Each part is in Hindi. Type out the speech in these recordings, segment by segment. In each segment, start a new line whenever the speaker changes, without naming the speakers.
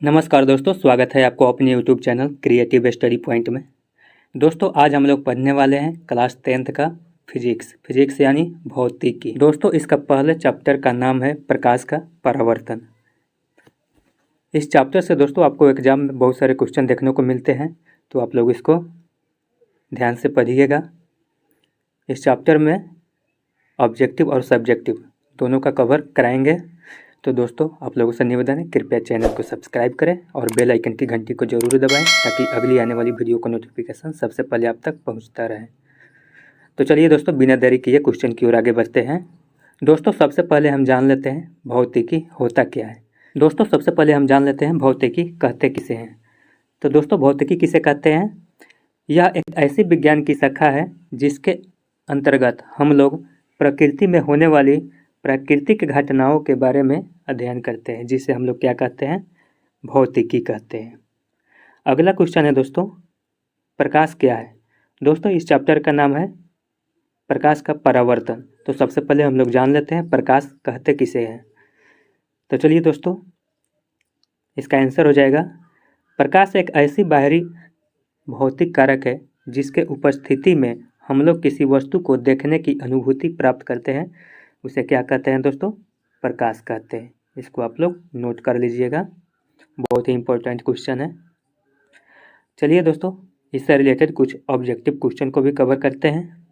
नमस्कार दोस्तों, स्वागत है आपको अपने YouTube channel creative study point में। दोस्तों आज हम लोग पढ़ने वाले हैं क्लास 10th का फिजिक्स यानी भौतिकी। दोस्तों इसका पहले चैप्टर का नाम है प्रकाश का परावर्तन। इस चैप्टर से दोस्तों आपको एग्जाम में बहुत सारे क्वेश्चन देखने को मिलते हैं, तो आप लोग इसको ध्यान से पढ़िएगा। इस चैप्टर में ऑब्जेक्टिव और सब्जेक्टिव दोनों का कवर कराएंगे। तो दोस्तों आप लोगों से निवेदन है, कृपया चैनल को सब्सक्राइब करें और बेल आइकन की घंटी को जरूर दबाएं ताकि अगली आने वाली वीडियो का नोटिफिकेशन सबसे पहले आप तक पहुंचता रहे। तो चलिए दोस्तों बिना देरी किए क्वेश्चन की ओर आगे बढ़ते हैं। दोस्तों सबसे पहले हम जान लेते हैं भौतिकी होता क्या है। दोस्तों सबसे पहले हम जान लेते हैं भौतिकी कहते किसे हैं। तो दोस्तों भौतिकी किसे कहते हैं? यह एक ऐसी विज्ञान की शाखा है जिसके अंतर्गत हम लोग प्रकृति में होने वाली प्राकृतिक घटनाओं के बारे में अध्ययन करते हैं, जिसे हम लोग क्या कहते हैं? भौतिकी कहते हैं। अगला क्वेश्चन है दोस्तों, प्रकाश क्या है? दोस्तों इस चैप्टर का नाम है प्रकाश का परावर्तन। तो सबसे पहले हम लोग जान लेते हैं प्रकाश कहते किसे हैं। तो चलिए दोस्तों इसका आंसर हो जाएगा, प्रकाश एक ऐसी बाहरी भौतिक कारक है जिसके उपस्थिति में हम लोग किसी वस्तु को देखने की अनुभूति प्राप्त करते हैं। उसे क्या कहते हैं दोस्तों? प्रकाश कहते हैं। इसको आप लोग नोट कर लीजिएगा, बहुत ही इंपॉर्टेंट क्वेश्चन है। चलिए दोस्तों इससे रिलेटेड कुछ ऑब्जेक्टिव क्वेश्चन को भी कवर करते हैं।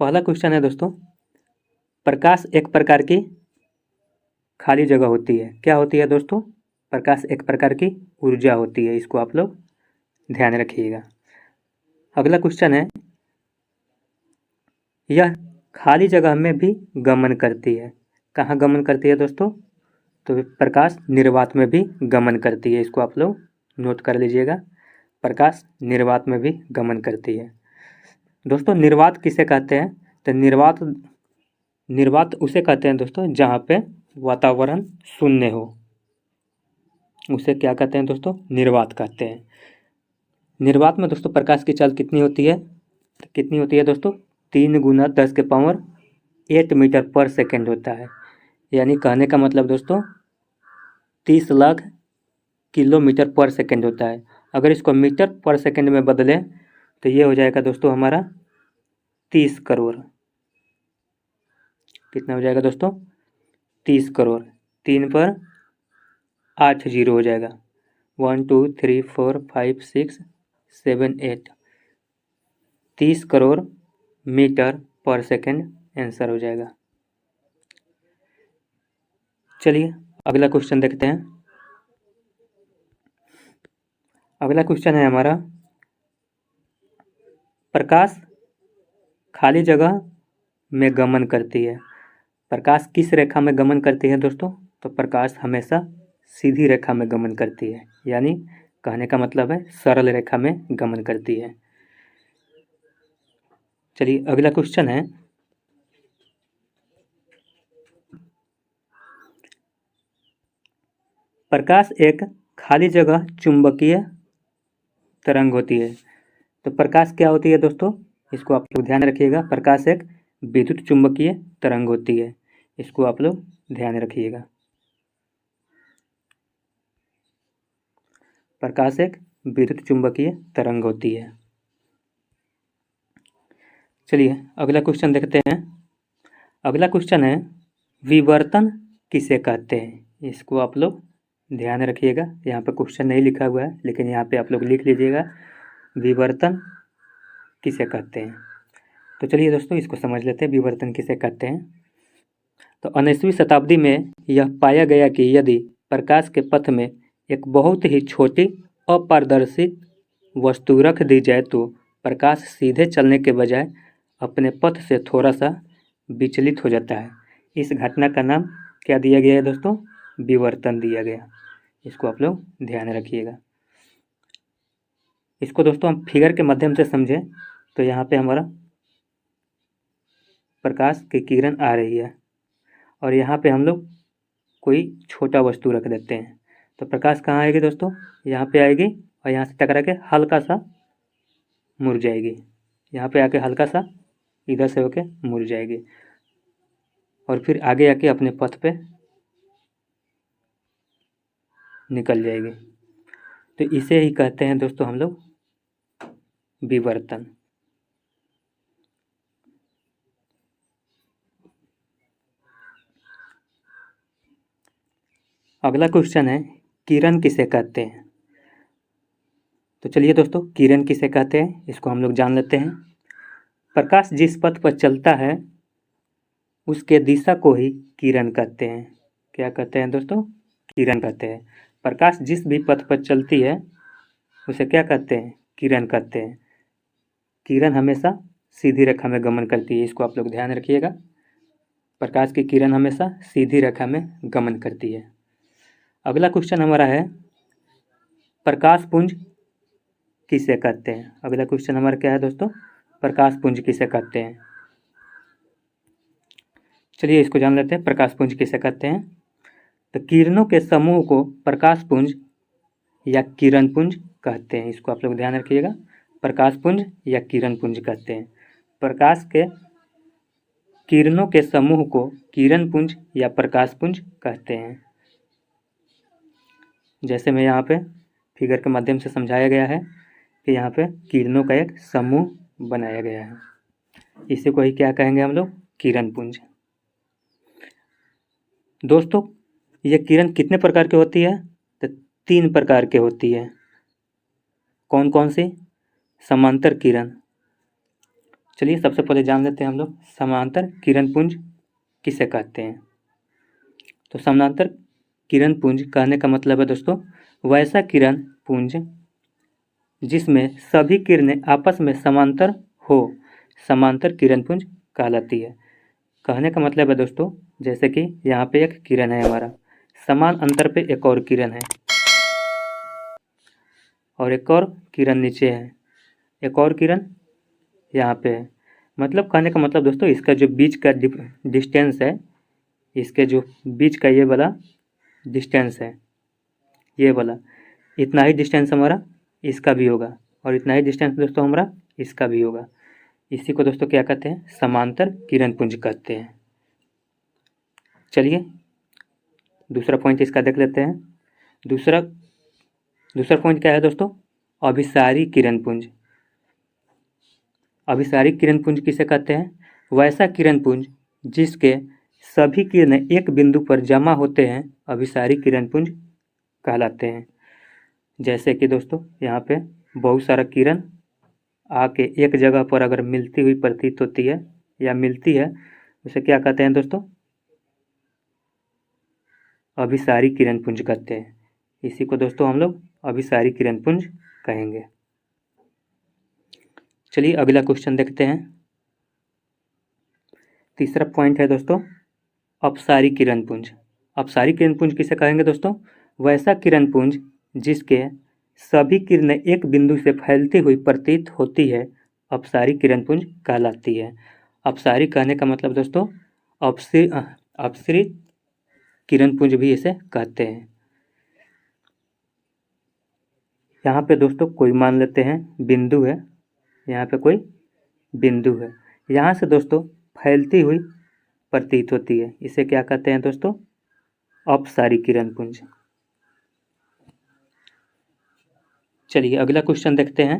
पहला क्वेश्चन है दोस्तों, प्रकाश एक प्रकार की खाली जगह होती है। क्या होती है दोस्तों? प्रकाश एक प्रकार की ऊर्जा होती है। इसको आप लोग ध्यान रखिएगा। अगला क्वेश्चन है, यह खाली जगह में भी गमन करती है। कहाँ गमन करती है दोस्तों? तो प्रकाश निर्वात में भी गमन करती है। इसको आप लोग नोट कर लीजिएगा, प्रकाश निर्वात में भी गमन करती है। दोस्तों निर्वात किसे कहते हैं? तो निर्वात उसे कहते हैं दोस्तों जहाँ पे वातावरण शून्य हो, उसे क्या कहते हैं दोस्तों? निर्वात कहते हैं। निर्वात में दोस्तों प्रकाश की चाल कितनी होती है? तो कितनी होती है दोस्तों? 3 × 10⁸ मीटर पर सेकेंड होता है। यानी कहने का मतलब दोस्तों 30 लाख किलोमीटर पर सेकेंड होता है। अगर इसको मीटर पर सेकेंड में बदलें तो ये हो जाएगा दोस्तों हमारा 30 करोड़। कितना हो जाएगा दोस्तों? 30 करोड़। 3 पर 8 जीरो हो जाएगा। 1 2 3 4 5 6 7 8 30 करोड़ मीटर पर सेकेंड आंसर हो जाएगा। चलिए अगला क्वेश्चन देखते हैं। अगला क्वेश्चन है हमारा, प्रकाश खाली जगह में गमन करती है। प्रकाश किस रेखा में गमन करती है दोस्तों? तो प्रकाश हमेशा सीधी रेखा में गमन करती है, यानी कहने का मतलब है सरल रेखा में गमन करती है। चलिए अगला क्वेश्चन है, प्रकाश एक खाली जगह चुंबकीय तरंग होती है। तो प्रकाश क्या होती है दोस्तों? इसको आप लोग ध्यान रखिएगा, प्रकाश एक विद्युत चुंबकीय तरंग होती है। इसको आप लोग ध्यान रखिएगा, प्रकाश एक विद्युत चुंबकीय तरंग होती है। चलिए अगला क्वेश्चन देखते हैं। अगला क्वेश्चन है, विवर्तन किसे कहते हैं? इसको आप लोग ध्यान रखिएगा। यहाँ पे क्वेश्चन नहीं लिखा हुआ है, लेकिन यहाँ पे आप लोग लिख लीजिएगा, विवर्तन किसे कहते हैं। तो चलिए दोस्तों इसको समझ लेते हैं, विवर्तन किसे कहते हैं। तो 19वीं शताब्दी में यह पाया गया कि यदि प्रकाश के पथ में एक बहुत ही छोटी अपारदर्शी वस्तु रख दी जाए तो प्रकाश सीधे चलने के बजाय अपने पथ से थोड़ा सा विचलित हो जाता है। इस घटना का नाम क्या दिया गया है दोस्तों? विवर्तन दिया गया। इसको आप लोग ध्यान रखिएगा। इसको दोस्तों हम फिगर के माध्यम से समझें तो यहाँ पे हमारा प्रकाश की किरण आ रही है और यहाँ पे हम लोग कोई छोटा वस्तु रख देते हैं, तो प्रकाश कहाँ आएगी दोस्तों? यहाँ पे आएगी और यहाँ से टकरा के हल्का सा मुड़ जाएगी। यहाँ पे आके हल्का सा इधर से होके मुड़ जाएगी। और फिर आगे आके अपने पथ पे निकल जाएगी। तो इसे ही कहते हैं दोस्तों हम लोग विवर्तन। अगला क्वेश्चन है किरण किसे कहते हैं। तो चलिए दोस्तों, किरण किसे कहते हैं इसको हम लोग जान लेते हैं। प्रकाश जिस पथ पर चलता है उसके दिशा को ही किरण कहते हैं। क्या कहते हैं दोस्तों? किरण कहते हैं। प्रकाश जिस भी पथ पर चलती है उसे क्या कहते हैं? किरण कहते हैं। किरण हमेशा सीधी रेखा में गमन करती है, इसको आप लोग ध्यान रखिएगा। प्रकाश की किरण हमेशा सीधी रेखा में गमन करती है। अगला क्वेश्चन हमारा है प्रकाश पुंज किसे कहते हैं। अगला क्वेश्चन हमारा क्या है दोस्तों? प्रकाश पुंज किसे कहते हैं। चलिए इसको जान लेते हैं, प्रकाश पुंज किसे कहते हैं। तो किरणों के समूह को प्रकाश पुंज या किरण पुंज कहते हैं, इसको आप लोग ध्यान रखिएगा। प्रकाश पुंज या किरण पुंज कहते हैं। प्रकाश के किरणों के समूह को किरण पुंज या प्रकाश पुंज कहते हैं। जैसे मैं यहाँ पे फिगर के माध्यम से समझाया गया है कि यहाँ पे किरणों का एक समूह बनाया गया है, इसी को ही क्या कहेंगे हम लोग? किरण पुंज। दोस्तों ये किरण कितने प्रकार की होती है? तो 3 प्रकार की होती है। कौन कौन सी? समांतर किरण। चलिए सबसे पहले जान लेते हैं हम लोग समांतर किरण पुंज किसे कहते हैं। तो समांतर किरण पुंज कहने का मतलब है दोस्तों वैसा किरण पुंज जिसमें सभी किरणें आपस में समांतर हो, समांतर किरण पुंज कहलाती है। कहने का मतलब है दोस्तों जैसे कि यहाँ पे एक किरण है हमारा, समान अंतर पे एक और किरण है और एक और किरण नीचे है, एक और किरण यहाँ पे है। मतलब कहने का मतलब दोस्तों इसका जो बीच का डिस्टेंस है, इसके जो बीच का ये वाला डिस्टेंस है, ये वाला इतना ही डिस्टेंस हमारा इसका भी होगा और इतना ही डिस्टेंस दोस्तों हमारा इसका भी होगा। इसी को दोस्तों क्या कहते हैं? समांतर किरण पुंज कहते हैं। चलिए दूसरा पॉइंट इसका देख लेते हैं। दूसरा पॉइंट क्या है दोस्तों? अभिसारी किरण पुंज। अभिसारी किरण पुंज किसे कहते हैं? वैसा किरण पुंज जिसके सभी किरणें एक बिंदु पर जमा होते हैं अभिसारी किरण पुंज कहलाते हैं। जैसे कि दोस्तों यहाँ पे बहुत सारा किरण आके एक जगह पर अगर मिलती हुई प्रतीत होती है या मिलती है उसे क्या कहते हैं दोस्तों? अभिसारी किरण पुंज कहते हैं। इसी को दोस्तों हम लोग अभिसारी किरण पुंज कहेंगे। चलिए अगला क्वेश्चन देखते हैं। तीसरा पॉइंट है दोस्तों अपसारी किरण पुंज। अपसारी किरण पुंज किसे कहेंगे दोस्तों? वैसा किरण पुंज जिसके सभी किरणें एक बिंदु से फैलती हुई प्रतीत होती है अपसारी किरण पुंज कहलाती है। अपसारी कहने का मतलब दोस्तों अपसरित किरण पुंज भी इसे कहते हैं। यहाँ पे दोस्तों कोई मान लेते हैं बिंदु है, यहाँ पे कोई बिंदु है, यहाँ से दोस्तों फैलती हुई प्रतीत होती है, इसे क्या कहते हैं दोस्तों? अपसारी किरण पुंज। चलिए अगला क्वेश्चन देखते हैं।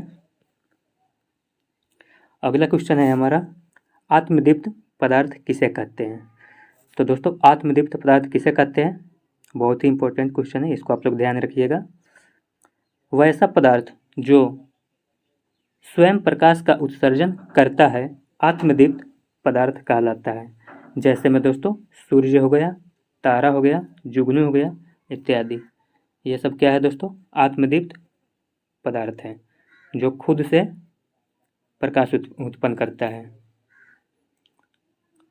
अगला क्वेश्चन है हमारा आत्मदीप्त पदार्थ किसे कहते हैं। तो दोस्तों आत्मदीप्त पदार्थ किसे कहते हैं? बहुत ही इंपॉर्टेंट क्वेश्चन है, इसको आप लोग ध्यान रखिएगा। वैसा पदार्थ जो स्वयं प्रकाश का उत्सर्जन करता है आत्मदीप्त पदार्थ कहलाता है। जैसे में दोस्तों सूर्य हो गया, तारा हो गया, जुगनू हो गया इत्यादि, ये सब क्या है दोस्तों? आत्मदीप्त पदार्थ हैं जो खुद से प्रकाश उत्पन्न करता है।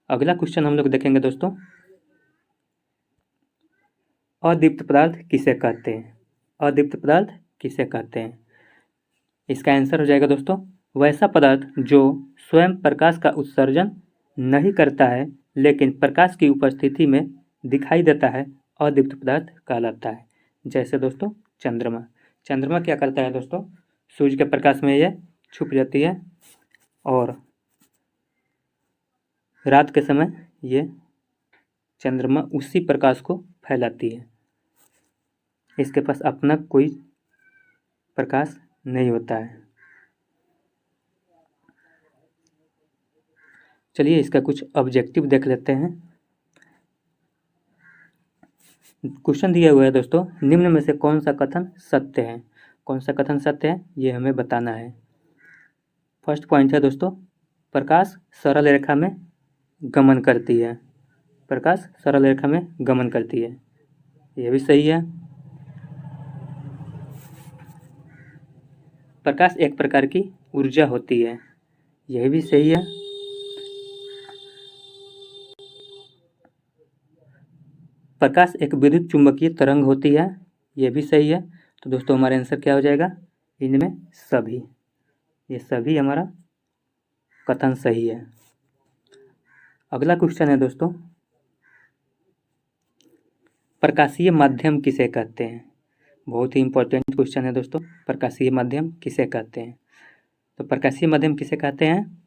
अगला क्वेश्चन हम लोग देखेंगे दोस्तों अदीप्त पदार्थ किसे कहते हैं। अदीप्त पदार्थ किसे कहते हैं? इसका आंसर हो जाएगा दोस्तों वैसा पदार्थ जो स्वयं प्रकाश का उत्सर्जन नहीं करता है लेकिन प्रकाश की उपस्थिति में दिखाई देता है, अदीप्त पदार्थ कहलाता है। जैसे दोस्तों चंद्रमा। चंद्रमा क्या करता है दोस्तों? सूर्य के प्रकाश में यह छुप जाती है और रात के समय ये चंद्रमा उसी प्रकाश को फैलाती है। इसके पास अपना कोई प्रकाश नहीं होता है। चलिए इसका कुछ ऑब्जेक्टिव देख लेते हैं। क्वेश्चन दिया हुआ है दोस्तों, निम्न में से कौन सा कथन सत्य है? कौन सा कथन सत्य है ये हमें बताना है। फर्स्ट पॉइंट है दोस्तों, प्रकाश सरल रेखा में गमन करती है। प्रकाश सरल रेखा में गमन करती है, यह भी सही है। प्रकाश एक प्रकार की ऊर्जा होती है, यह भी सही है। प्रकाश एक विद्युत चुंबकीय तरंग होती है, यह भी सही है। तो दोस्तों हमारा आंसर क्या हो जाएगा? इनमें सभी, ये सभी हमारा कथन सही है। अगला क्वेश्चन है दोस्तों, प्रकाशीय माध्यम किसे कहते हैं? बहुत ही इंपॉर्टेंट क्वेश्चन है दोस्तों, प्रकाशीय माध्यम किसे कहते हैं? तो प्रकाशीय माध्यम किसे कहते हैं?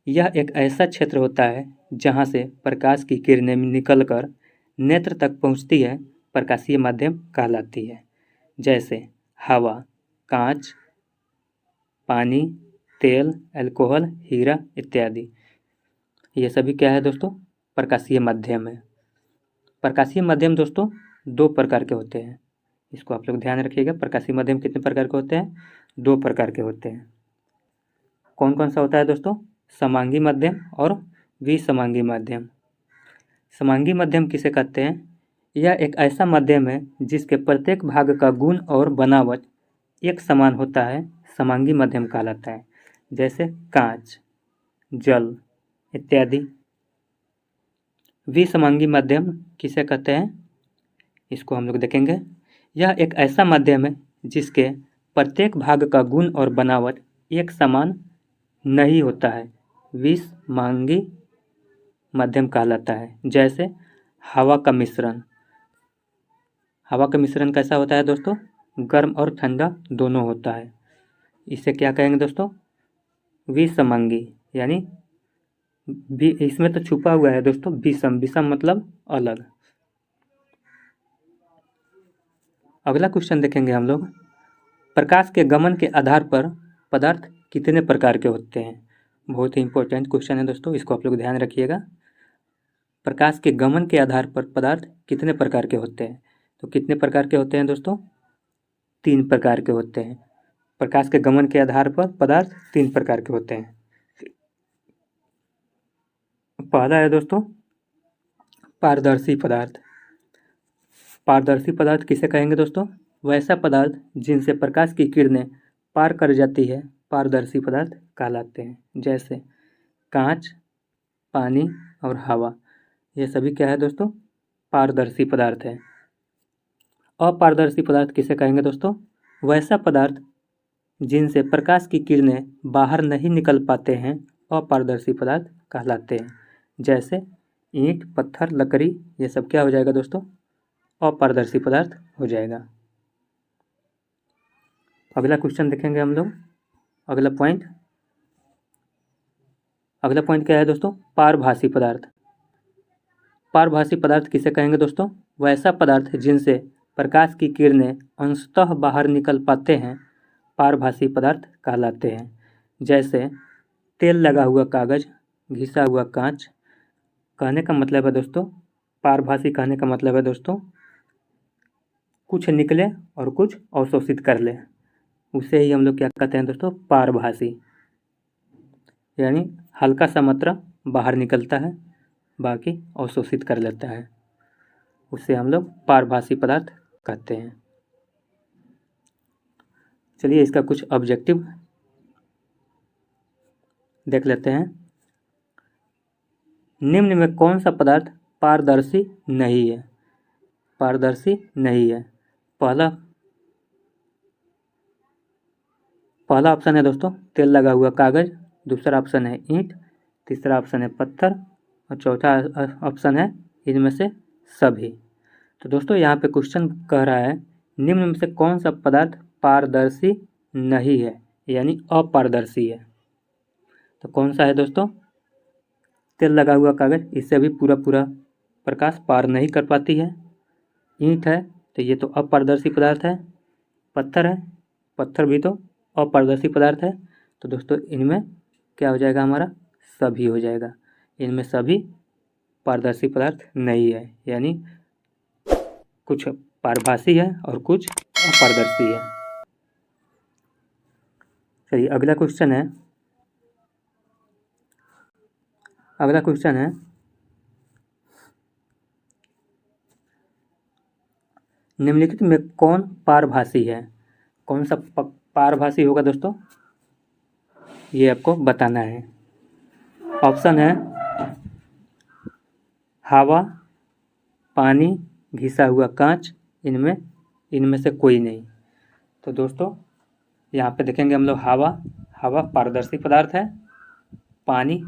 यह एक ऐसा क्षेत्र होता है जहां से प्रकाश की किरणें निकलकर नेत्र तक पहुंचती है, प्रकाशीय माध्यम कहलाती है। जैसे हवा, कांच, पानी, तेल, अल्कोहल, हीरा इत्यादि। ये सभी क्या है दोस्तों? प्रकाशीय माध्यम है। प्रकाशीय माध्यम दोस्तों दो प्रकार के होते हैं, इसको आप लोग ध्यान रखिएगा। प्रकाशीय माध्यम कितने प्रकार के होते हैं? दो प्रकार के होते हैं। कौन कौन सा होता है दोस्तों? समांगी माध्यम और विसमांगी माध्यम। समांगी माध्यम किसे कहते हैं? यह एक ऐसा माध्यम है जिसके प्रत्येक भाग का गुण और बनावट एक समान होता है, समांगी माध्यम कहलाता है। जैसे कांच, जल इत्यादि। विसमांगी माध्यम किसे कहते हैं? इसको हम लोग देखेंगे। यह एक ऐसा माध्यम है जिसके प्रत्येक भाग का गुण और बनावट एक समान नहीं होता है, विसमांगी माध्यम कहलाता है। जैसे हवा का मिश्रण। हवा का मिश्रण कैसा होता है दोस्तों? गर्म और ठंडा दोनों होता है। इसे क्या कहेंगे दोस्तों? विसमांगी। यानी इसमें तो छुपा हुआ है दोस्तों विषम, विषम मतलब अलग। अगला क्वेश्चन देखेंगे हम लोग, प्रकाश के गमन के आधार पर पदार्थ कितने प्रकार के होते हैं? बहुत ही इंपॉर्टेंट क्वेश्चन है दोस्तों, इसको आप लोग ध्यान रखिएगा। प्रकाश के गमन के आधार पर पदार्थ कितने प्रकार के होते हैं? तो कितने प्रकार के होते हैं दोस्तों? 3 प्रकार के होते हैं। प्रकाश के गमन के आधार पर पदार्थ 3 प्रकार के होते हैं। पहला है दोस्तों पारदर्शी पदार्थ। पारदर्शी पदार्थ किसे कहेंगे दोस्तों? वैसा पदार्थ जिनसे प्रकाश की किरणें पार कर जाती है, पारदर्शी पदार्थ कहलाते हैं। जैसे कांच, पानी और हवा, ये सभी क्या है दोस्तों? पारदर्शी पदार्थ है। अपारदर्शी पदार्थ किसे कहेंगे दोस्तों? वैसा पदार्थ जिनसे प्रकाश की किरणें बाहर नहीं निकल पाते हैं, अपारदर्शी पदार्थ कहलाते हैं। जैसे ईंट, पत्थर, लकड़ी, ये सब क्या हो जाएगा दोस्तों? अपारदर्शी पदार्थ हो जाएगा। अगला क्वेश्चन देखेंगे हम लोग। अगला पॉइंट क्या है दोस्तों? पारभासी पदार्थ। पारभासी पदार्थ किसे कहेंगे दोस्तों? वैसा पदार्थ जिनसे प्रकाश की किरणें अंशतः बाहर निकल पाते हैं, पारभासी पदार्थ कहलाते हैं। जैसे तेल लगा हुआ कागज, घिसा हुआ कांच। कहने का मतलब है दोस्तों, पारभासी कहने का मतलब है दोस्तों, कुछ निकले और कुछ अवशोषित कर ले, उसे ही हम लोग क्या कहते हैं दोस्तों? पारभासी। यानी हल्का सा मात्रा बाहर निकलता है, बाकी अवशोषित कर लेता है, उसे हम लोग पारभासी पदार्थ कहते हैं। चलिए इसका कुछ ऑब्जेक्टिव देख लेते हैं। निम्न में कौन सा पदार्थ पारदर्शी नहीं है? पारदर्शी नहीं है। पहला ऑप्शन है दोस्तों तेल लगा हुआ कागज, दूसरा ऑप्शन है ईंट, तीसरा ऑप्शन है पत्थर और चौथा ऑप्शन है इनमें से सभी। तो दोस्तों यहाँ पे क्वेश्चन कह रहा है निम्न में से कौन सा पदार्थ पारदर्शी नहीं है, यानी अपारदर्शी है। तो कौन सा है दोस्तों? तेल लगा हुआ कागज। इससे भी पूरा प्रकाश पार नहीं कर पाती है। ईंट है तो ये तो अपारदर्शी पदार्थ है। पत्थर है, पत्थर भी तो अपारदर्शी पदार्थ है। तो दोस्तों इनमें क्या हो जाएगा हमारा, सभी हो जाएगा। इनमें सभी पारदर्शी पदार्थ नहीं है, यानी कुछ पारभासी है और कुछ अपारदर्शी है। चलिए अगला क्वेश्चन है। अगला क्वेश्चन है, निम्नलिखित में कौन पारभासी है? कौन सा पारभासी होगा दोस्तों, ये आपको बताना है। ऑप्शन है हवा, पानी, घिसा हुआ कांच, इनमें से कोई नहीं। तो दोस्तों यहाँ पे देखेंगे हम लोग हवा पारदर्शी पदार्थ है। पानी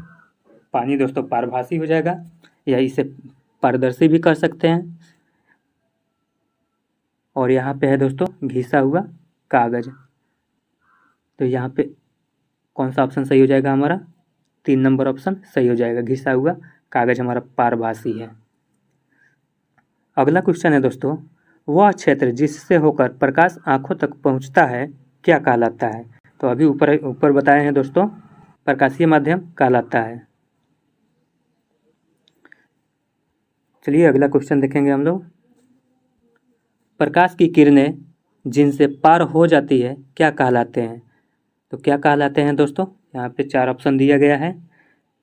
दोस्तों पारभासी हो जाएगा, या इसे पारदर्शी भी कर सकते हैं। और यहाँ पे है दोस्तों घिसा हुआ कागज। तो यहाँ पे कौन सा ऑप्शन सही हो जाएगा हमारा, 3 नंबर ऑप्शन सही हो जाएगा, घिसा हुआ कागज हमारा पारभासी है। अगला क्वेश्चन है दोस्तों, वह क्षेत्र जिससे होकर प्रकाश आंखों तक पहुंचता है क्या कहलाता है? तो अभी ऊपर बताए हैं दोस्तों, प्रकाशीय माध्यम कहलाता है। चलिए अगला क्वेश्चन देखेंगे हम लोग। प्रकाश की किरणें जिनसे पार हो जाती है क्या कहलाते हैं? तो क्या कहलाते हैं दोस्तों, यहाँ पे 4 ऑप्शन दिया गया है।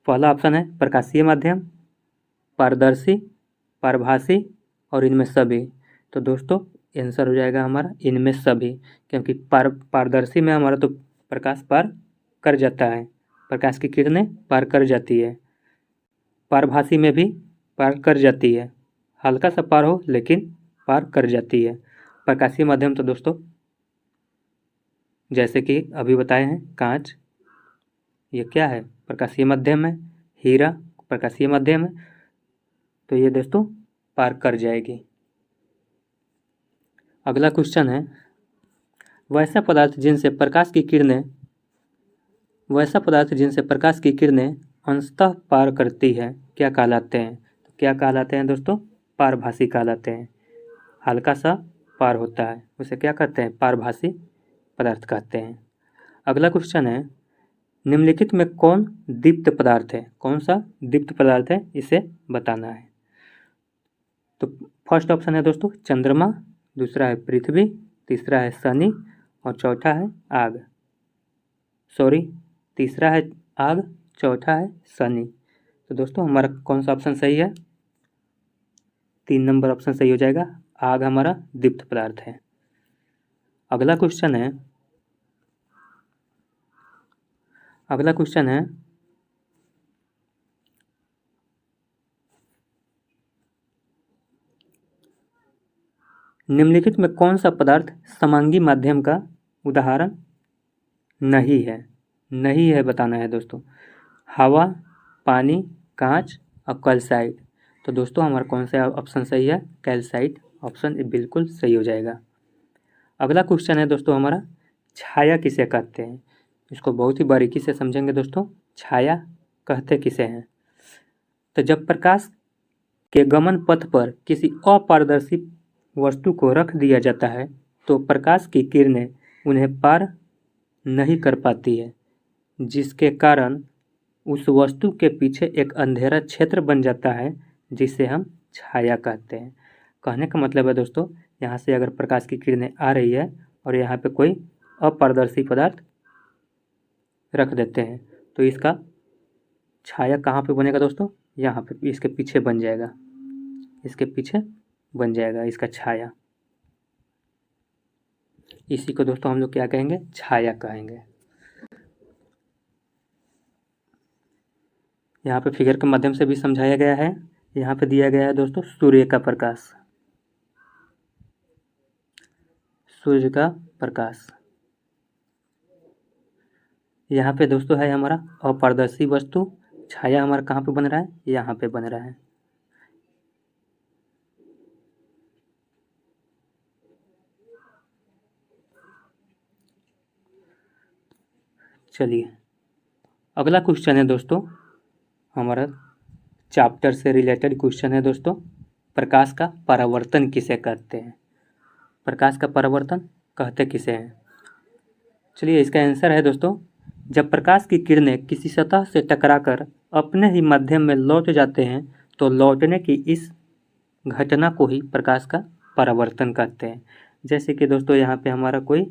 पहला ऑप्शन है प्रकाशीय माध्यम, पारदर्शी, पारभासी और इनमें सभी। तो दोस्तों आंसर हो जाएगा हमारा इनमें सभी, क्योंकि पारदर्शी में हमारा तो प्रकाश पार कर जाता है, प्रकाश की किरणें पार कर जाती है। पारभासी में भी पार कर जाती है, हल्का सा पार हो लेकिन पार कर जाती है। प्रकाशीय माध्यम तो दोस्तों जैसे कि अभी बताए हैं कांच, ये क्या है, प्रकाशीय माध्यम है। हीरा प्रकाशीय माध्यम है, तो ये दोस्तों पार कर जाएगी। अगला क्वेश्चन है, वैसा पदार्थ जिनसे प्रकाश की किरणें अंशतः पार करती है क्या कहलाते हैं? तो क्या कहलाते हैं दोस्तों, पारभासी कहलाते हैं। हल्का सा पार होता है उसे क्या कहते हैं, पारभासी पदार्थ कहते हैं। अगला क्वेश्चन है, निम्नलिखित में कौन दीप्त पदार्थ है? कौन सा दीप्त पदार्थ है, इसे बताना है। तो फर्स्ट ऑप्शन है दोस्तों चंद्रमा, दूसरा है पृथ्वी, तीसरा है शनि और चौथा है आग। तीसरा है आग, चौथा है शनि। तो दोस्तों हमारा कौन सा ऑप्शन सही है, 3 नंबर ऑप्शन सही हो जाएगा, आग हमारा दीप्त पदार्थ है। अगला क्वेश्चन है, निम्नलिखित में कौन सा पदार्थ समांगी माध्यम का उदाहरण नहीं है बताना है दोस्तों। हवा, पानी, कांच और कैल्साइट। तो दोस्तों हमारा कौन सा ऑप्शन सही है, कैल्साइट ऑप्शन बिल्कुल सही हो जाएगा। अगला क्वेश्चन है दोस्तों हमारा, छाया किसे कहते हैं? इसको बहुत ही बारीकी से समझेंगे दोस्तों, छाया कहते किसे हैं। तो जब प्रकाश के गमन पथ पर किसी अपारदर्शी वस्तु को रख दिया जाता है तो प्रकाश की किरणें उन्हें पार नहीं कर पाती है, जिसके कारण उस वस्तु के पीछे एक अंधेरा क्षेत्र बन जाता है, जिसे हम छाया कहते हैं। कहने का मतलब है दोस्तों, यहाँ से अगर प्रकाश की किरणें आ रही है और यहाँ पे कोई अपारदर्शी पदार्थ रख देते हैं तो इसका छाया कहाँ पे बनेगा दोस्तों, यहाँ पे इसके पीछे बन जाएगा, इसके पीछे बन जाएगा इसका छाया। इसी को दोस्तों हम लोग क्या कहेंगे, छाया कहेंगे। यहाँ पे फिगर के माध्यम से भी समझाया गया है। यहाँ पे दिया गया है दोस्तों सूर्य का प्रकाश, सूर्य का प्रकाश। यहाँ पे दोस्तों है हमारा अपारदर्शी वस्तु, छाया हमारा कहाँ पे बन रहा है, यहाँ पे बन रहा है। चलिए अगला क्वेश्चन है दोस्तों हमारा चैप्टर से रिलेटेड क्वेश्चन है दोस्तों। प्रकाश का परावर्तन किसे कहते हैं? प्रकाश का परावर्तन कहते किसे हैं? चलिए इसका आंसर है दोस्तों, जब प्रकाश की किरणें किसी सतह से टकराकर अपने ही माध्यम में लौट जाते हैं तो लौटने की इस घटना को ही प्रकाश का परावर्तन कहते हैं। जैसे कि दोस्तों यहाँ पे हमारा कोई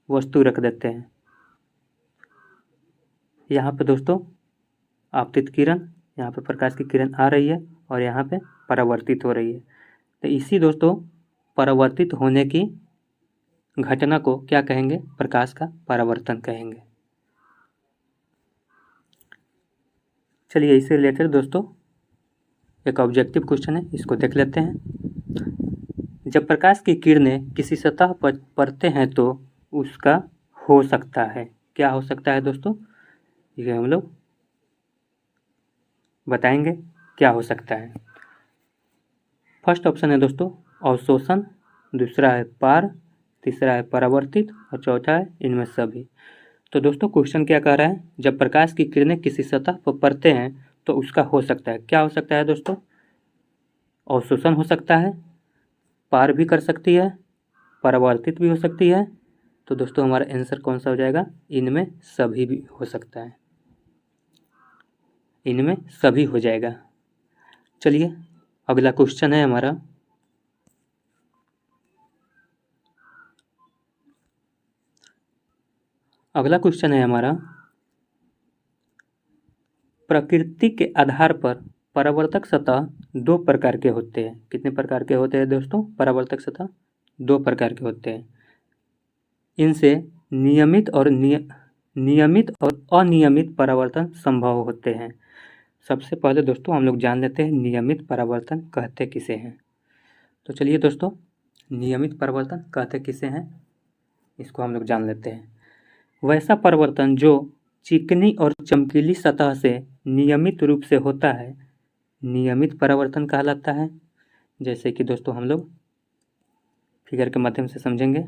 वस्तु रख देते हैं, यहाँ पे दोस्तों आपतित किरण, यहाँ पे प्रकाश की किरण आ रही है और यहाँ पे परावर्तित हो रही है। तो इसी दोस्तों परावर्तित होने की घटना को क्या कहेंगे? प्रकाश का परावर्तन कहेंगे। चलिए इससे रिलेटेड दोस्तों एक ऑब्जेक्टिव क्वेश्चन है, इसको देख लेते हैं। जब प्रकाश की किरणें किसी सतह पर पड़ते हैं तो उसका हो सकता है, क्या हो सकता है दोस्तों? ये हम लोग बताएंगे क्या हो सकता है। फर्स्ट ऑप्शन है दोस्तों अवशोषण, दूसरा है पार, तीसरा है परावर्तित और चौथा है इनमें सभी। तो दोस्तों क्वेश्चन क्या कह रहा है? जब प्रकाश की किरणें किसी सतह पर पड़ते हैं तो उसका हो सकता है, क्या हो सकता है दोस्तों? अवशोषण हो सकता है, पार भी कर सकती है, परावर्तित भी हो सकती है। तो दोस्तों हमारा आंसर कौन सा हो जाएगा? इनमें सभी भी हो सकता है, इनमें सभी हो जाएगा। चलिए अगला क्वेश्चन है हमारा, अगला क्वेश्चन है हमारा, प्रकृति के आधार पर परावर्तक सतह दो प्रकार के होते हैं। कितने प्रकार के होते हैं दोस्तों? परावर्तक सतह दो प्रकार के होते हैं। इनसे नियमित और अनियमित परावर्तन संभव होते हैं। सबसे पहले दोस्तों हम लोग जान लेते हैं नियमित परावर्तन कहते किसे हैं। तो चलिए दोस्तों नियमित परावर्तन कहते किसे हैं, इसको हम लोग जान लेते हैं। वैसा परावर्तन जो चिकनी और चमकीली सतह से नियमित रूप से होता है नियमित परावर्तन कहलाता है। जैसे कि दोस्तों हम लोग फिगर के माध्यम से समझेंगे।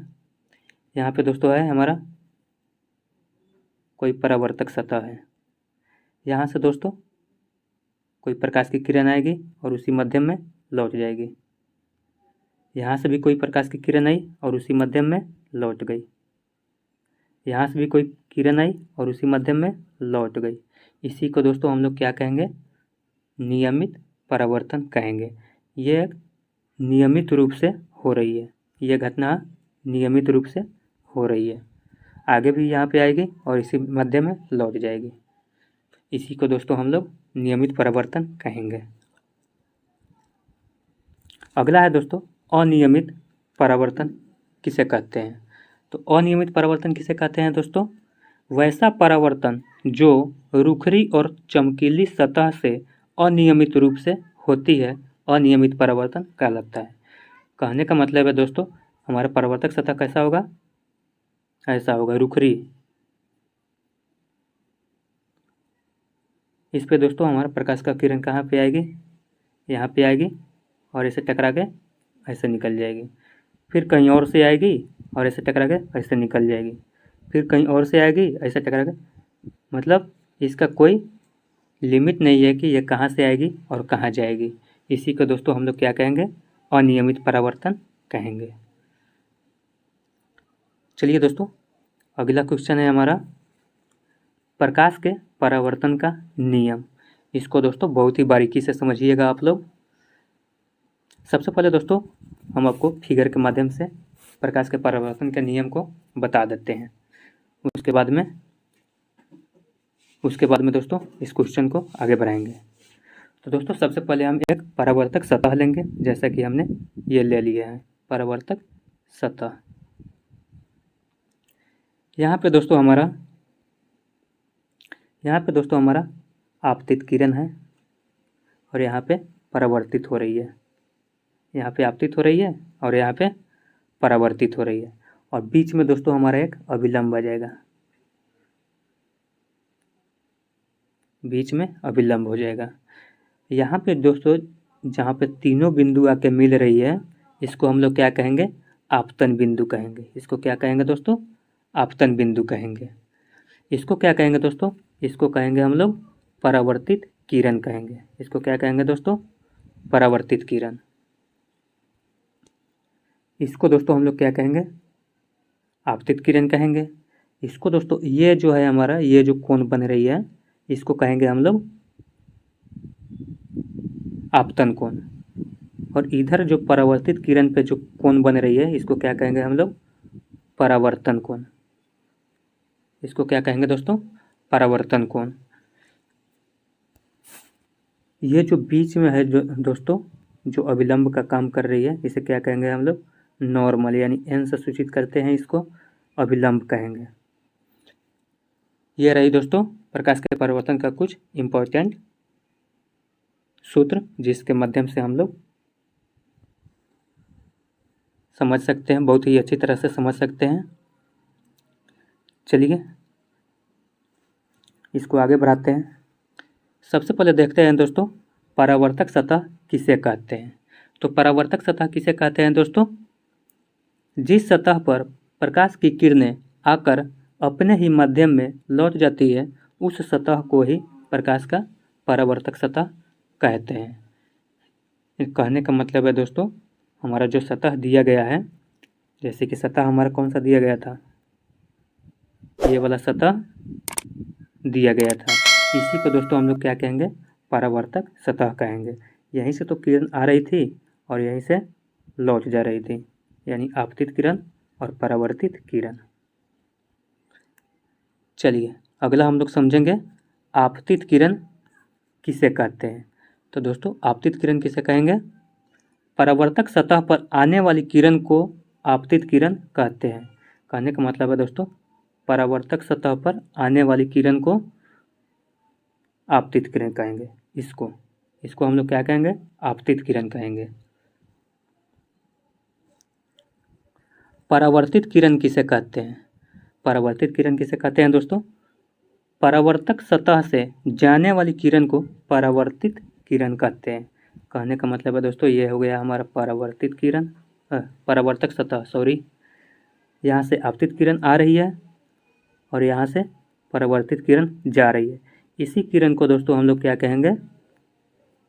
यहाँ पे दोस्तों है हमारा कोई परावर्तक सतह है, यहाँ से दोस्तों कोई प्रकाश की किरण आएगी और उसी माध्यम में लौट जाएगी। यहाँ से भी कोई प्रकाश की किरण आई और उसी माध्यम में लौट गई। यहाँ से भी कोई किरण आई और उसी माध्यम में लौट गई। इसी को दोस्तों हम लोग क्या कहेंगे? नियमित परावर्तन कहेंगे। ये नियमित रूप से हो रही है, यह घटना नियमित रूप से हो रही है, आगे भी यहाँ पे आएगी और इसी माध्यम में लौट जाएगी। इसी को दोस्तों हम लोग नियमित परावर्तन कहेंगे। अगला है दोस्तों अनियमित परावर्तन किसे कहते हैं? तो अनियमित परावर्तन किसे कहते हैं दोस्तों? वैसा परावर्तन जो रुखरी और चमकीली सतह से अनियमित रूप से होती है अनियमित परावर्तन कहलाता है। कहने का मतलब है दोस्तों हमारा परावर्तक सतह कैसा होगा? ऐसा होगा, रुखरी। इस पे दोस्तों हमारा प्रकाश का किरण कहाँ पे आएगी? यहाँ पे आएगी और ऐसे टकरा के ऐसे निकल जाएगी। फिर कहीं और से आएगी और ऐसे टकरा के ऐसे निकल जाएगी। फिर कहीं और से आएगी ऐसे टकरा के, मतलब इसका कोई लिमिट नहीं है कि ये कहाँ से आएगी और कहाँ जाएगी। इसी को दोस्तों हम लोग क्या कहेंगे? अनियमित परावर्तन कहेंगे। चलिए दोस्तों अगला क्वेश्चन है हमारा प्रकाश के परावर्तन का नियम। इसको दोस्तों बहुत ही बारीकी से समझिएगा आप लोग। सबसे पहले दोस्तों हम आपको फिगर के माध्यम से प्रकाश के परावर्तन के नियम को बता देते हैं। उसके बाद में दोस्तों इस क्वेश्चन को आगे बढ़ाएंगे। तो दोस्तों सबसे पहले हम एक परावर्तक सतह लेंगे, जैसा कि हमने ये ले लिया है परावर्तक सतह। यहाँ पे दोस्तों हमारा आपतित किरण है और यहाँ पे परावर्तित हो रही है। यहाँ पे आपतित हो रही है और यहाँ पे परावर्तित हो रही है और बीच में दोस्तों हमारा एक अभिलंब आ जाएगा, बीच में अभिलंब हो जाएगा। यहाँ पे दोस्तों जहाँ पे तीनों बिंदु आके मिल रही है इसको हम लोग क्या कहेंगे? आपतन बिंदु कहेंगे। इसको क्या कहेंगे दोस्तों? आपतन बिंदु कहेंगे। इसको क्या कहेंगे दोस्तों? इसको कहेंगे हम लोग परावर्तित किरण कहेंगे। इसको क्या कहेंगे दोस्तों? परावर्तित किरण। इसको दोस्तों हम लोग क्या कहेंगे? आपतित किरण कहेंगे। इसको दोस्तों ये जो है हमारा, ये जो कोण बन रही है, इसको कहेंगे हम लोग आपतन कोण। और इधर जो परावर्तित किरण पे जो कोण बन रही है, इसको क्या कहेंगे हम लोग? परावर्तन कोण। इसको क्या कहेंगे दोस्तों? परावर्तन कोण। ये जो बीच में है जो दोस्तों, जो अभिलंब का काम कर रही है, इसे क्या कहेंगे हम लोग? नॉर्मल, यानी एन से सूचित करते हैं, इसको अभिलंब कहेंगे। ये रही दोस्तों प्रकाश के परिवर्तन का कुछ इम्पोर्टेंट सूत्र, जिसके माध्यम से हम लोग समझ सकते हैं, बहुत ही अच्छी तरह से समझ सकते हैं। चलिए इसको आगे बढ़ाते हैं। सबसे पहले देखते हैं दोस्तों, परावर्तक सतह किसे कहते हैं। तो परावर्तक सतह किसे कहते हैं दोस्तों? जिस सतह पर प्रकाश की किरणें आकर अपने ही माध्यम में लौट जाती है, उस सतह को ही प्रकाश का परावर्तक सतह कहते हैं। कहने का मतलब है दोस्तों, हमारा जो सतह दिया गया है, जैसे कि सतह हमारा कौन सा दिया गया था, ये वाला सतह दिया गया था, इसी को दोस्तों हम लोग क्या कहेंगे? परावर्तक सतह कहेंगे। यहीं से तो किरण आ रही थी और यहीं से लौट जा रही थी, यानी आपतित किरण और परावर्तित किरण। चलिए अगला हम लोग समझेंगे, आपतित किरण किसे कहते हैं। तो दोस्तों आपतित किरण किसे कहेंगे? परावर्तक सतह पर आने वाली किरण को आपतित किरण कहते हैं। कहने का मतलब है दोस्तों, परावर्तक सतह पर आने वाली किरण को आपतित किरण कहेंगे। इसको हम लोग क्या कहेंगे? आपतित किरण कहेंगे। परावर्तित किरण किसे कहते हैं? परावर्तित किरण किसे कहते हैं दोस्तों? परावर्तक सतह से जाने वाली किरण को परावर्तित किरण कहते हैं। कहने का मतलब है दोस्तों, ये हो गया हमारा परावर्तित किरण, परावर्तक सतह, सॉरी, यहाँ से आपतित किरण आ रही है और यहाँ से परावर्तित किरण जा रही है। इसी किरण को दोस्तों हम लोग क्या कहेंगे?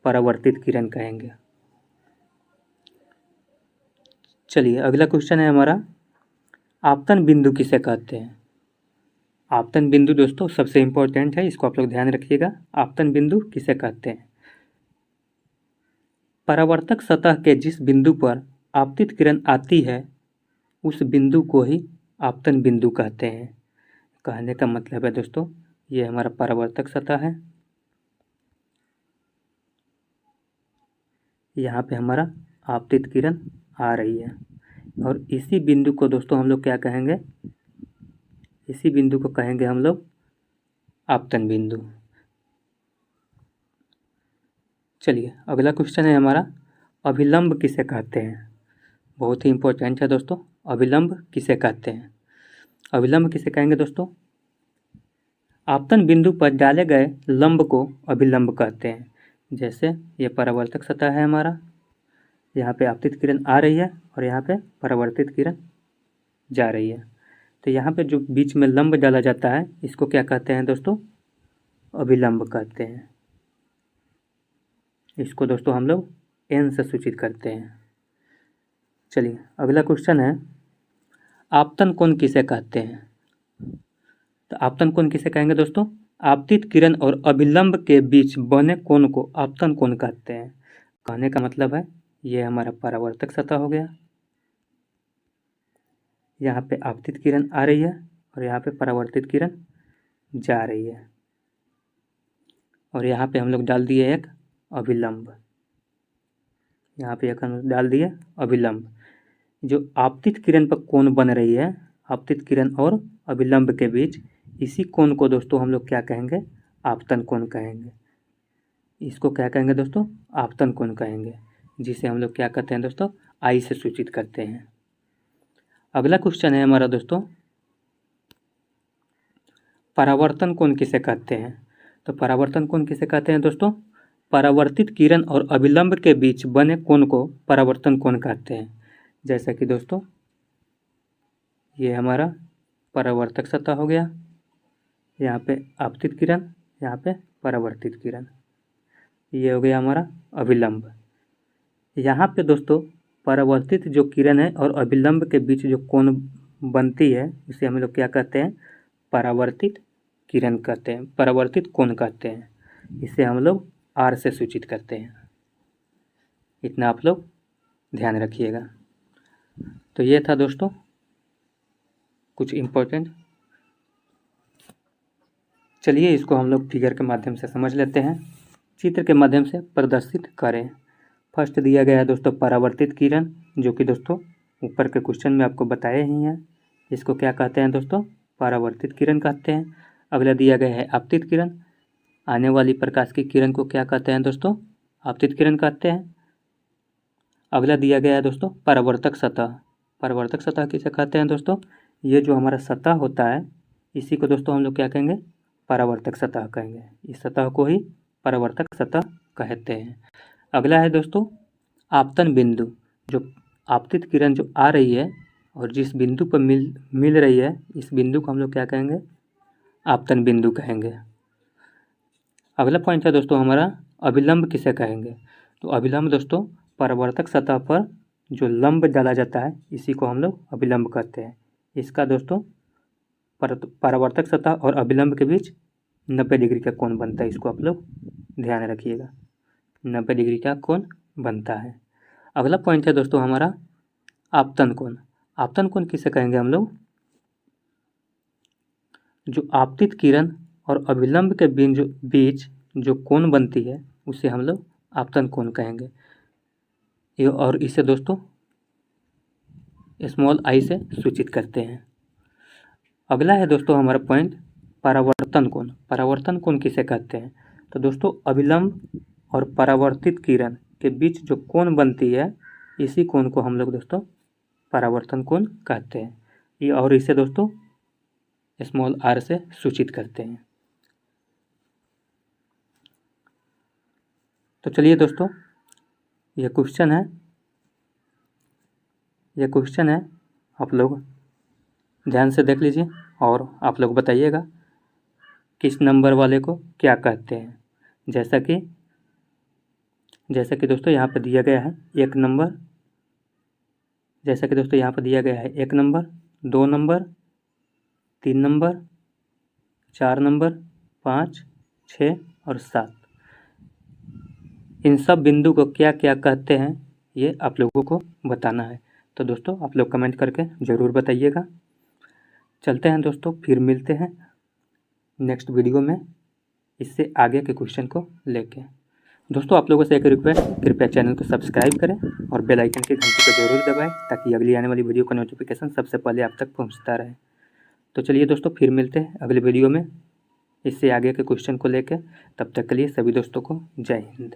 परावर्तित किरण कहेंगे। चलिए अगला क्वेश्चन है हमारा, आपतन बिंदु किसे कहते हैं। आपतन बिंदु दोस्तों सबसे इम्पोर्टेंट है, इसको आप लोग ध्यान रखिएगा। आपतन बिंदु किसे कहते हैं? परावर्तक सतह के जिस बिंदु पर आपतित किरण आती है, उस बिंदु को ही आपतन बिंदु कहते हैं। कहने का मतलब है दोस्तों, ये हमारा परावर्तक सतह है, यहाँ पे हमारा आपतित किरण आ रही है, और इसी बिंदु को दोस्तों हम लोग क्या कहेंगे? इसी बिंदु को कहेंगे हम लोग आपतन बिंदु। चलिए अगला क्वेश्चन है हमारा, अभिलंब किसे कहते हैं। बहुत ही इम्पोर्टेंट है दोस्तों, अभिलंब किसे कहते हैं। अभिलंब किसे कहेंगे दोस्तों? आपतन बिंदु पर डाले गए लंब को अभिलंब कहते हैं। जैसे ये परावर्तक सतह है हमारा, यहाँ पे आपतित किरण आ रही है और यहाँ पे परावर्तित किरण जा रही है, तो यहाँ पे जो बीच में लंब डाला जाता है, इसको क्या कहते हैं दोस्तों? अभिलंब कहते हैं। इसको दोस्तों हम लोग एन से सूचित करते हैं। चलिए अगला क्वेश्चन है, आपतन कोण किसे कहते हैं। तो आपतन कोण किसे कहेंगे दोस्तों? आपतित किरण और अभिलंब के बीच बने कोण को आपतन कोण कहते हैं। कहने का मतलब है, ये हमारा परावर्तक सतह हो गया, यहाँ पे आपतित किरण आ रही है और यहाँ पे परावर्तित किरण जा रही है, और यहाँ पे हम लोग डाल दिए एक अभिलंब, यहाँ पे एक हम डाल दिए अभिलंब। जो आपतित किरण पर कोण बन रही है, आपतित किरण और अभिलंब के बीच, इसी कोण को दोस्तों हम लोग क्या कहेंगे? आपतन कोण कहेंगे। इसको क्या कहेंगे दोस्तों? आपतन कोण कहेंगे, जिसे हम लोग क्या कहते हैं दोस्तों? आई से सूचित करते हैं। अगला क्वेश्चन है हमारा दोस्तों, परावर्तन कोण किसे कहते हैं। तो परावर्तन कोण किसे कहते हैं दोस्तों? परावर्तित किरण और अभिलंब के बीच बने कोण को परावर्तन कोण कहते हैं। जैसा कि दोस्तों ये हमारा परावर्तक सतह हो गया, यहाँ पे आपतित किरण, यहाँ पे परावर्तित किरण। ये हो गया हमारा अभिलंब। यहाँ पे दोस्तों परावर्तित जो किरण है और अभिलंब के बीच जो कोण बनती है उसे हम लोग क्या कहते हैं, परावर्तित किरण कहते हैं, परावर्तित कोण कहते हैं। इसे हम लोग आर से सूचित करते हैं। इतना आप लोग ध्यान रखिएगा। तो ये था दोस्तों कुछ इम्पोर्टेंट। चलिए इसको हम लोग फिगर के माध्यम से समझ लेते हैं, चित्र के माध्यम से प्रदर्शित करें। फर्स्ट दिया गया है दोस्तों परावर्तित किरण, जो कि दोस्तों ऊपर के क्वेश्चन में आपको बताए ही हैं। इसको क्या कहते हैं दोस्तों, परावर्तित किरण कहते हैं। अगला दिया गया है आपतित किरण, आने वाली प्रकाश की किरण को क्या कहते हैं दोस्तों, आपतित किरण कहते हैं। अगला दिया गया है दोस्तों परावर्तक सतह। परावर्तक सतह किसे कहते हैं दोस्तों, ये जो हमारा सतह होता है इसी को दोस्तों हम लोग क्या कहेंगे, परावर्तक सतह कहेंगे। इस सतह को ही परावर्तक सतह कहते हैं। अगला है दोस्तों आपतन बिंदु, जो आपतित किरण जो आ रही है और जिस बिंदु पर मिल रही है, इस बिंदु को हम लोग क्या कहेंगे, आपतन बिंदु कहेंगे। अगला पॉइंट है दोस्तों हमारा अभिलंब किसे कहेंगे। तो अभिलंब दोस्तों परावर्तक सतह पर जो लंब डाला जाता है इसी को हम लोग अभिलंब कहते हैं। इसका दोस्तों परावर्तक सतह और अभिलंब के बीच 90 डिग्री का कोण बनता है। इसको आप लोग ध्यान रखिएगा, 90 डिग्री का कोण बनता है। अगला पॉइंट है दोस्तों हमारा आपतन कोण। आपतन कोण किसे कहेंगे हम लोग, जो आपतित किरण और अभिलंब के बीच जो कोण बनती है उसे हम लोग आपतन कोण कहेंगे। और इसे दोस्तों स्मॉल आई से सूचित करते हैं। अगला है दोस्तों हमारा पॉइंट परावर्तन कोण। परावर्तन कोण किसे कहते हैं, तो दोस्तों अभिलंब और परावर्तित किरण के बीच जो कोण बनती है इसी कोण को हम लोग दोस्तों परावर्तन कोण कहते हैं। ये और इसे दोस्तों स्मॉल आर से सूचित करते हैं। तो चलिए दोस्तों यह क्वेश्चन है, आप लोग ध्यान से देख लीजिए और आप लोग बताइएगा किस नंबर वाले को क्या कहते हैं। जैसा कि दोस्तों यहाँ पर दिया गया है 1 नंबर, जैसा कि दोस्तों यहाँ पर दिया गया है 1 नंबर, 2 नंबर, 3 नंबर, 4 नंबर, 5, 6 और 7। इन सब बिंदु को क्या क्या कहते हैं ये आप लोगों को बताना है। तो दोस्तों आप लोग कमेंट करके ज़रूर बताइएगा। चलते हैं दोस्तों, फिर मिलते हैं नेक्स्ट वीडियो में इससे आगे के क्वेश्चन को लेके। दोस्तों आप लोगों से एक रिक्वेस्ट, कृपया चैनल को सब्सक्राइब करें और बेल आइकन की घंटी को जरूर दबाएं ताकि अगली आने वाली वीडियो का नोटिफिकेशन सबसे पहले आप तक पहुंचता रहे। तो चलिए दोस्तों फिर मिलते हैं अगले वीडियो में इससे आगे के क्वेश्चन को लेकर। तब तक के लिए सभी दोस्तों को जय हिंद।